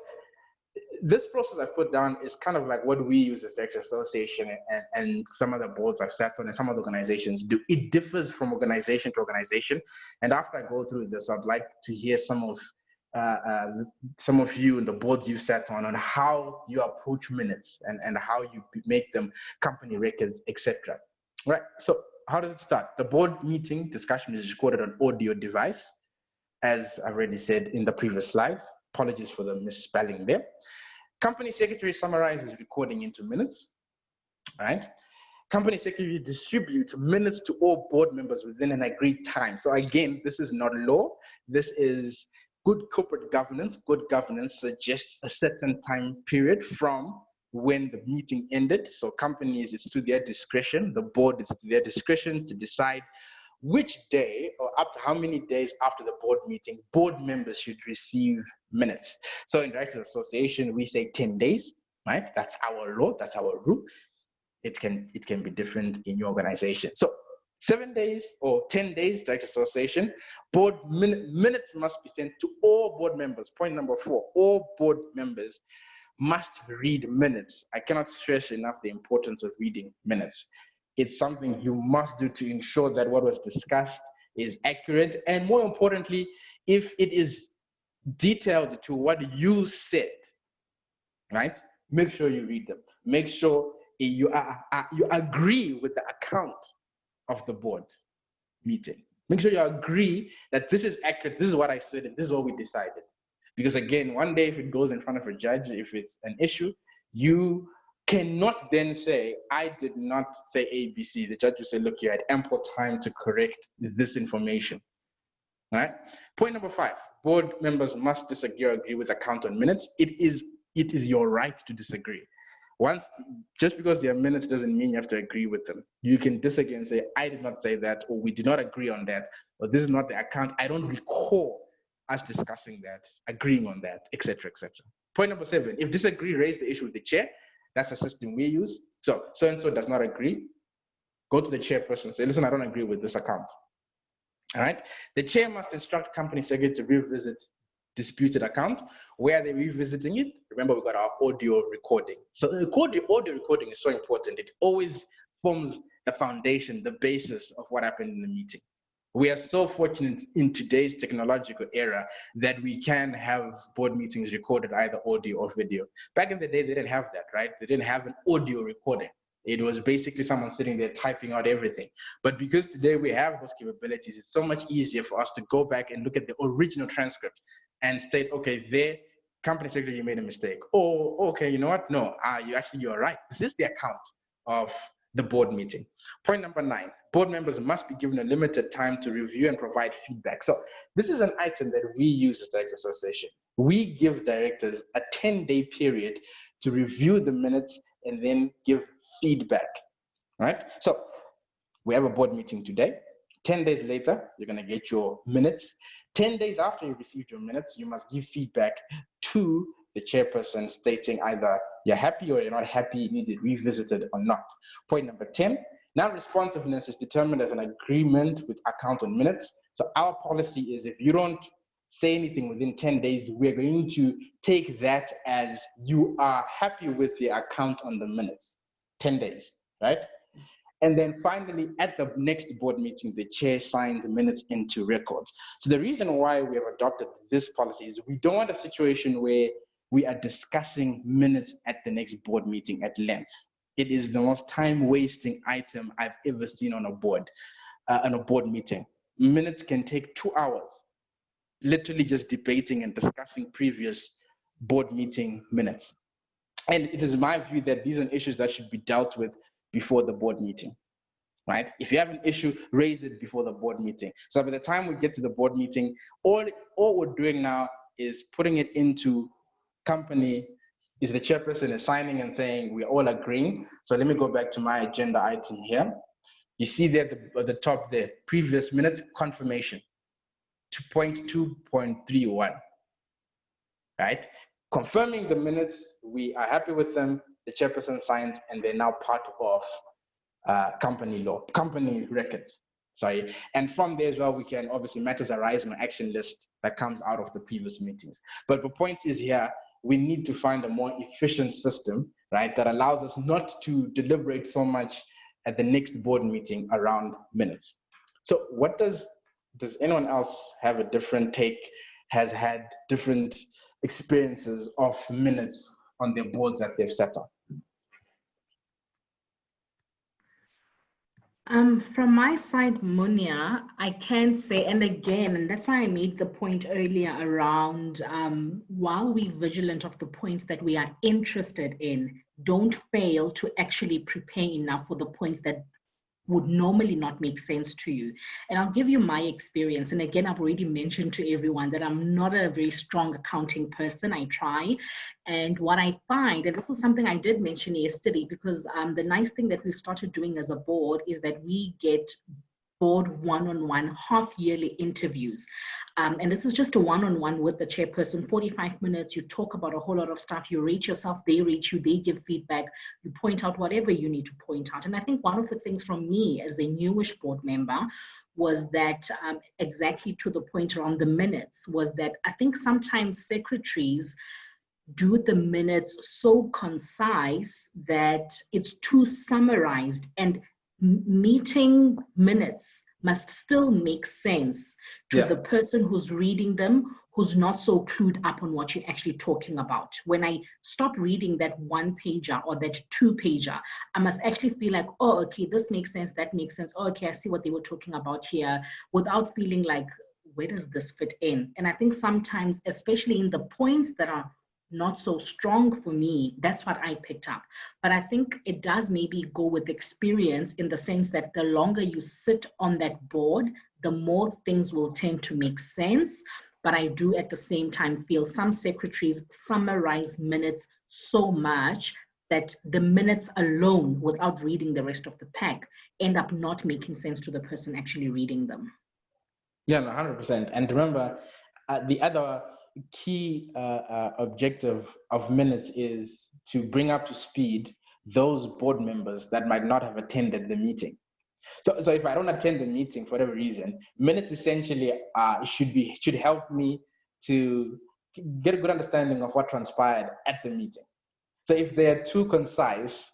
this process I've put down is kind of like what we use as the Directors Association and some of the boards I've sat on and some of the organizations do. It differs from organization to organization. And after I go through this, I'd like to hear some of you and the boards you've sat on how you approach minutes and how you make them company records, etc. Right, so how does it start? The board meeting discussion is recorded on audio device, as I've already said in the previous slide. Apologies for the misspelling there. Company secretary summarizes recording into minutes, right? Company secretary distributes minutes to all board members within an agreed time. So again, this is not law. This is good corporate governance. Good governance suggests a certain time period from when the meeting ended. So companies, it's to their discretion. The board, it's to their discretion to decide which day or up to how many days after the board meeting board members should receive minutes. So in Directors Association, we say 10 days, right? That's our law, that's our rule. It can be different in your organization. So 7 days or 10 days, Directors Association, board minutes must be sent to all board members. Point number 4, all board members must read minutes. I cannot stress enough the importance of reading minutes. It's something you must do to ensure that what was discussed is accurate, and more importantly, if it is detailed to what you said, right? Make sure you read them. Make sure you agree with the account of the board meeting. Make sure you agree that this is accurate, this is what I said, and this is what we decided. Because again, one day if it goes in front of a judge, if it's an issue, you cannot then say, I did not say ABC. The judge will say, look, you had ample time to correct this information. All right. Point number 5, board members must disagree or agree with the count on minutes. It is your right to disagree. Just because there are minutes doesn't mean you have to agree with them. You can disagree and say, I did not say that, or we did not agree on that, or this is not the account. I don't recall us discussing that, agreeing on that, etc., etc. Point number 7, if disagree, raise the issue with the chair. That's the system we use. So-and-so does not agree. Go to the chairperson and say, listen, I don't agree with this account. All right. The chair must instruct company secretary to revisit disputed account. Where are they revisiting it? Remember, we got our audio recording. So the audio recording is so important. It always forms the foundation, the basis of what happened in the meeting. We are so fortunate in today's technological era that we can have board meetings recorded either audio or video. Back in the day, they didn't have that, right? They didn't have an audio recording. It was basically someone sitting there typing out everything. But because today we have those capabilities, it's so much easier for us to go back and look at the original transcript and state, okay, there, company secretary, you made a mistake. Or, okay, you know what? No, you're right. This is the account of the board meeting. Point number 9, board members must be given a limited time to review and provide feedback. So this is an item that we use as Directors Association. We give directors a 10-day period to review the minutes and then give feedback, right? So we have a board meeting today. 10 days later, you're gonna get your minutes. 10 days after you received your minutes, you must give feedback to the chairperson stating either you're happy or you're not happy, you need it revisited or not. Point number 10, now responsiveness is determined as an agreement with account on minutes. So our policy is if you don't say anything within 10 days, we're going to take that as you are happy with the account on the minutes. 10 days, right? And then finally, at the next board meeting, the chair signs the minutes into records. So the reason why we have adopted this policy is we don't want a situation where we are discussing minutes at the next board meeting at length. It is the most time-wasting item I've ever seen on a board meeting. Minutes can take 2 hours, literally just debating and discussing previous board meeting minutes. And it is my view that these are issues that should be dealt with before the board meeting, right? If you have an issue, raise it before the board meeting. So by the time we get to the board meeting, all we're doing now is putting it into company, is the chairperson is signing and saying we're all agreeing. So let me go back to my agenda item here. You see there at the top there, previous minutes confirmation, 2.2.31, right? Confirming the minutes, we are happy with them, the chairperson signs, and they're now part of company law, company records, sorry. And from there as well, we can obviously matters arising on action list that comes out of the previous meetings. But the point is here, we need to find a more efficient system, right, that allows us not to deliberate so much at the next board meeting around minutes. So what does anyone else have a different take, has had different experiences of minutes on their boards that they've sat on? From my side, Munia, I can say, and again, and that's why I made the point earlier around while we're vigilant of the points that we are interested in, don't fail to actually prepare enough for the points that would normally not make sense to you. And I'll give you my experience. And again, I've already mentioned to everyone that I'm not a very strong accounting person. I try. And what I find, and this is something I did mention yesterday, because the nice thing that we've started doing as a board is that we get board one-on-one half-yearly interviews. And this is just a one-on-one with the chairperson, 45 minutes, you talk about a whole lot of stuff, you rate yourself, they rate you, they give feedback, you point out whatever you need to point out. And I think one of the things from me as a newish board member was that exactly to the point around the minutes, was that I think sometimes secretaries do the minutes so concise that it's too summarized, and meeting minutes must still make sense to the person who's reading them, who's not so clued up on what you're actually talking about. When I stop reading that 1-pager or that 2-pager, I must actually feel like, oh, okay, this makes sense, that makes sense. Oh, okay, I see what they were talking about here, without feeling like, where does this fit in? And I think sometimes, especially in the points that are not so strong for me, that's what I picked up. But I think it does maybe go with experience, in the sense that the longer you sit on that board, the more things will tend to make sense. But I do at the same time feel some secretaries summarize minutes so much that the minutes alone, without reading the rest of the pack, end up not making sense to the person actually reading them. Yeah, 100%. And remember, the other key objective of minutes is to bring up to speed those board members that might not have attended the meeting. So if I don't attend the meeting for whatever reason, minutes essentially should help me to get a good understanding of what transpired at the meeting. So if they are too concise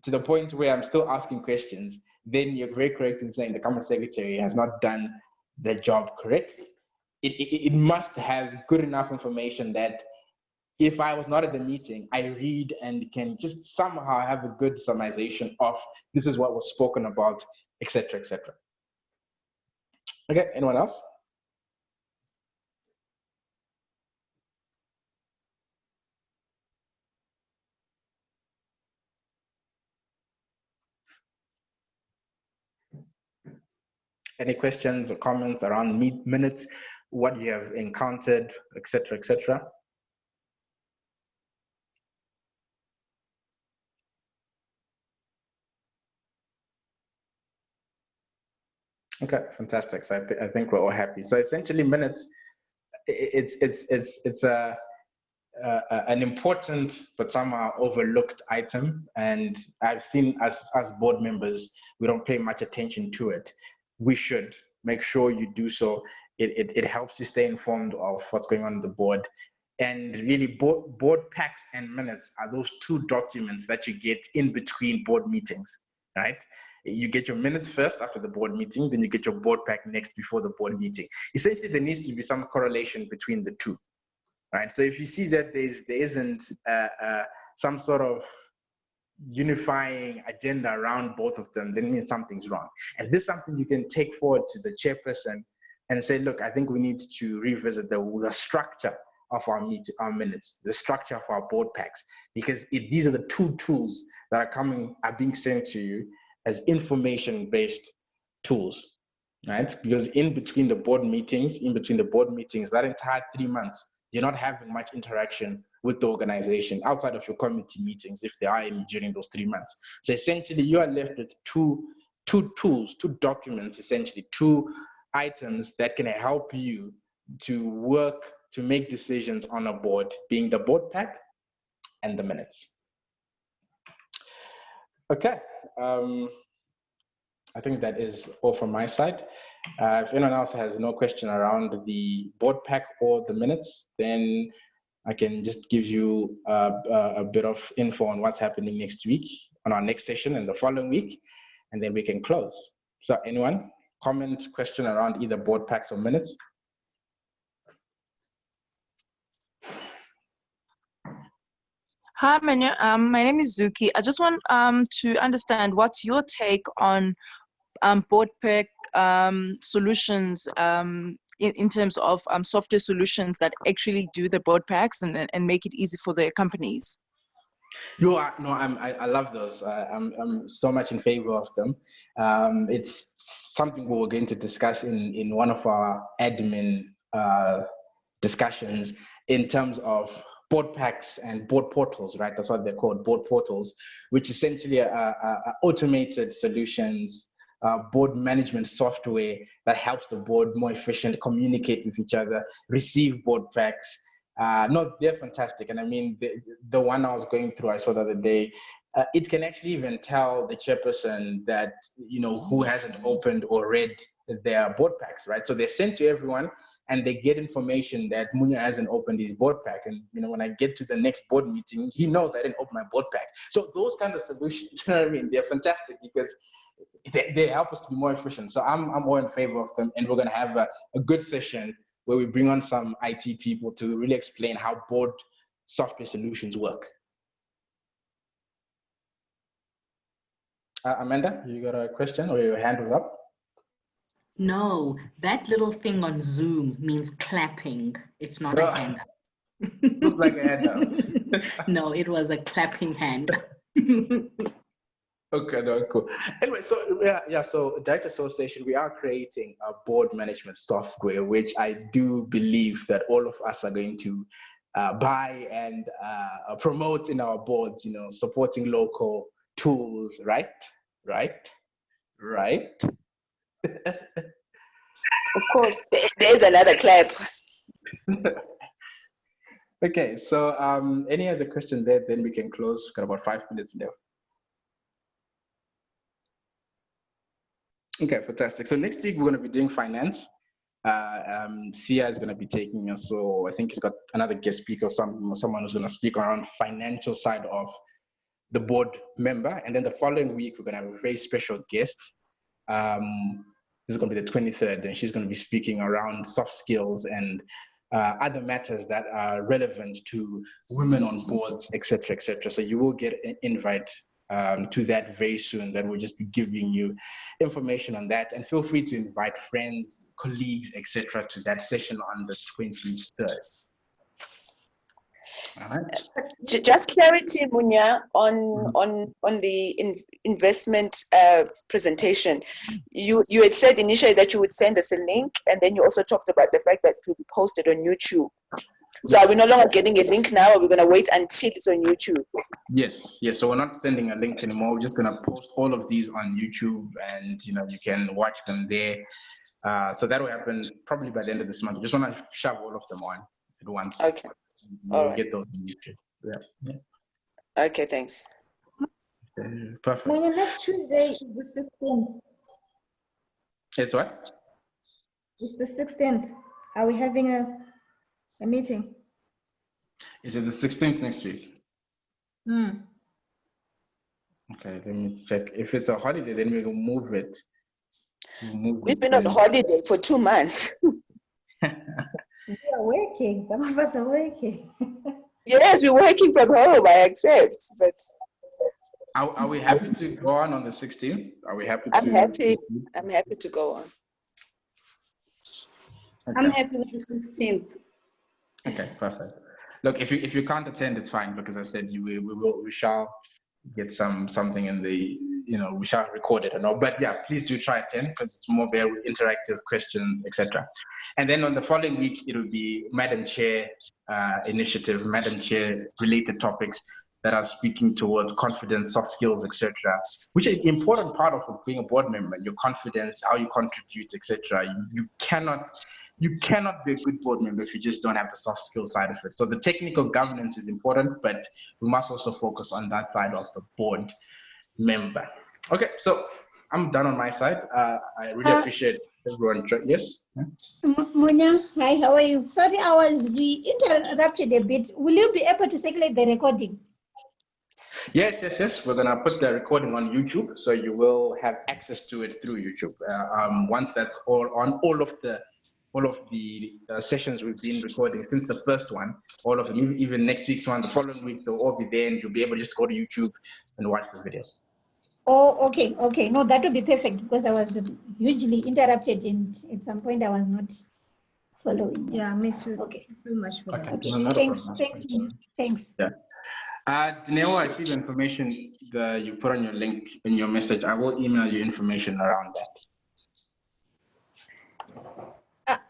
to the point where I'm still asking questions, then you're very correct in saying the company secretary has not done their job correctly. It must have good enough information that if I was not at the meeting, I read and can just somehow have a good summarization of this is what was spoken about, etc., etc. Okay, anyone else? Any questions or comments around minutes, what you have encountered, etc., etc.? Okay, fantastic. So I think we're all happy. So essentially, minutes, it's an important but somehow overlooked item, and I've seen as board members we don't pay much attention to it. We should make sure you do so. It helps you stay informed of what's going on the board, and really board packs and minutes are those two documents that you get in between board meetings, right? You get your minutes first after the board meeting, then you get your board pack next before the board meeting. Essentially, there needs to be some correlation between the two. Right. So if you see that there isn't some sort of unifying agenda around both of them, then it means something's wrong. And this is something you can take forward to the chairperson and say, look, I think we need to revisit the structure of our minutes, the structure of our board packs, because these are the two tools that are being sent to you as information-based tools, right? Because in between the board meetings, that entire 3 months, you're not having much interaction with the organization outside of your committee meetings, if there are any during those 3 months. So essentially, you are left with two tools, two documents, essentially two items that can help you to work, to make decisions on a board, being the board pack and the minutes. Okay, I think that is all from my side. If anyone else has no question around the board pack or the minutes, then I can just give you a bit of info on what's happening next week, on our next session and the following week, and then we can close. So anyone, comment, question around either board packs or minutes? Hi, my name is Zuki. I just want to understand what's your take on board pack solutions in terms of software solutions that actually do the board packs and make it easy for the companies. I love those. I'm so much in favor of them. It's something we were going to discuss in one of our admin discussions in terms of board packs and board portals, right? That's what they're called, board portals, which essentially are automated solutions, board management software that helps the board more efficient, communicate with each other, receive board packs. No, they're fantastic. And I mean, the one I was going through, I saw the other day, it can actually even tell the chairperson that, who hasn't opened or read their board packs, right? So they're sent to everyone and they get information that Munya hasn't opened his board pack. And, when I get to the next board meeting, he knows I didn't open my board pack. So those kind of solutions, you know what I mean? They're fantastic because they help us to be more efficient. So I'm all in favor of them. And we're going to have a good session where we bring on some IT people to really explain how board software solutions work. Amanda, you got a question or your hand was up? No, that little thing on Zoom means clapping. It's not a hand up. Looks like a hand up. No, it was a clapping hand. Okay, no, cool. Anyway, so so Direct Association, we are creating a board management software, which I do believe that all of us are going to buy and promote in our boards, supporting local tools, right? Of course. There's another clap. Okay, so any other question there, then we can close. We've got about 5 minutes left. Okay, fantastic. So next week, we're going to be doing finance. Sia is going to be taking us, so I think he's got another guest speaker, someone who's going to speak around financial side of the board member. And then the following week, we're going to have a very special guest. There's This is going to be the 23rd, and she's going to be speaking around soft skills and other matters that are relevant to women on boards, etc., etc. So you will get an invite to that very soon. That will just be giving you information on that, and feel free to invite friends, colleagues, etc., to that session on the 23rd. All right. Just clarity, Munya, on the investment presentation. You had said initially that you would send us a link, and then you also talked about the fact that it will be posted on YouTube. So are we no longer getting a link now, or are we going to wait until it's on YouTube? Yes, yes. So we're not sending a link anymore. We're just going to post all of these on YouTube, and you can watch them there. So that will happen probably by the end of this month. We just want to shove all of them on at once. Okay. We'll right. get those on YouTube. Yeah. Okay, thanks. Perfect. My next Tuesday is the 16th. It's what? It's the 16th. Are we having a meeting? Is it the 16th next week? Okay, let me check. If it's a holiday, then we will move it. We've been on holiday for 2 months. We are working. Some of us are working. Yes, we're working from home, I accept, but Are we happy to go on the 16th? Are we happy to? I'm happy to go on. Okay. I'm happy with the 16th. Okay, perfect. Look, if you can't attend, it's fine, because I said we shall get something in the, we shall record it and all. But yeah, please do try attend, because it's more very interactive questions, etc. And then on the following week, it will be Madam Chair initiative, Madam Chair related topics that are speaking towards confidence, soft skills, etc., which is an important part of being a board member. Your confidence, how you contribute, etc. You cannot be a good board member if you just don't have the soft skill side of it. So the technical governance is important, but we must also focus on that side of the board member. Okay, so I'm done on my side. I really appreciate everyone. Yes? Munya, hi, how are you? Sorry, I was interrupted a bit. Will you be able to circulate the recording? Yes. We're gonna put the recording on YouTube, so you will have access to it through YouTube. Once that's all on, all of the sessions we've been recording since the first one, all of them, even next week's one, the following week, they'll all be there, and you'll be able to just go to YouTube and watch the videos. Oh, okay. No, that would be perfect, because I was hugely interrupted, and at some point I was not following. Yeah, me too. Okay. Thank you so much for that. No, not a problem. Thanks. Yeah. Dineo, I see the information that you put on your link in your message. I will email you information around that.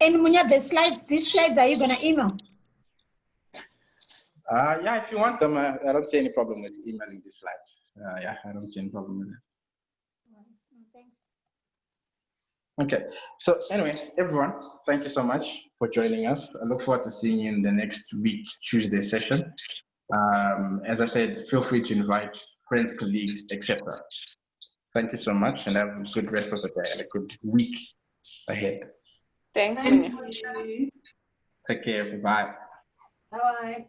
And Munya, these slides, are you going to email? Yeah, if you want them, I don't see any problem with emailing these slides. Yeah, I don't see any problem with it. Okay, so anyway, everyone, thank you so much for joining us. I look forward to seeing you in the next week, Tuesday session. As I said, feel free to invite friends, colleagues, etc. Thank you so much, and have a good rest of the day and a good week ahead. Thanks. Take care. Bye. Bye.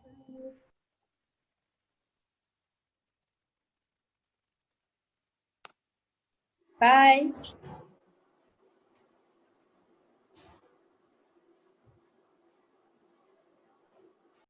Bye.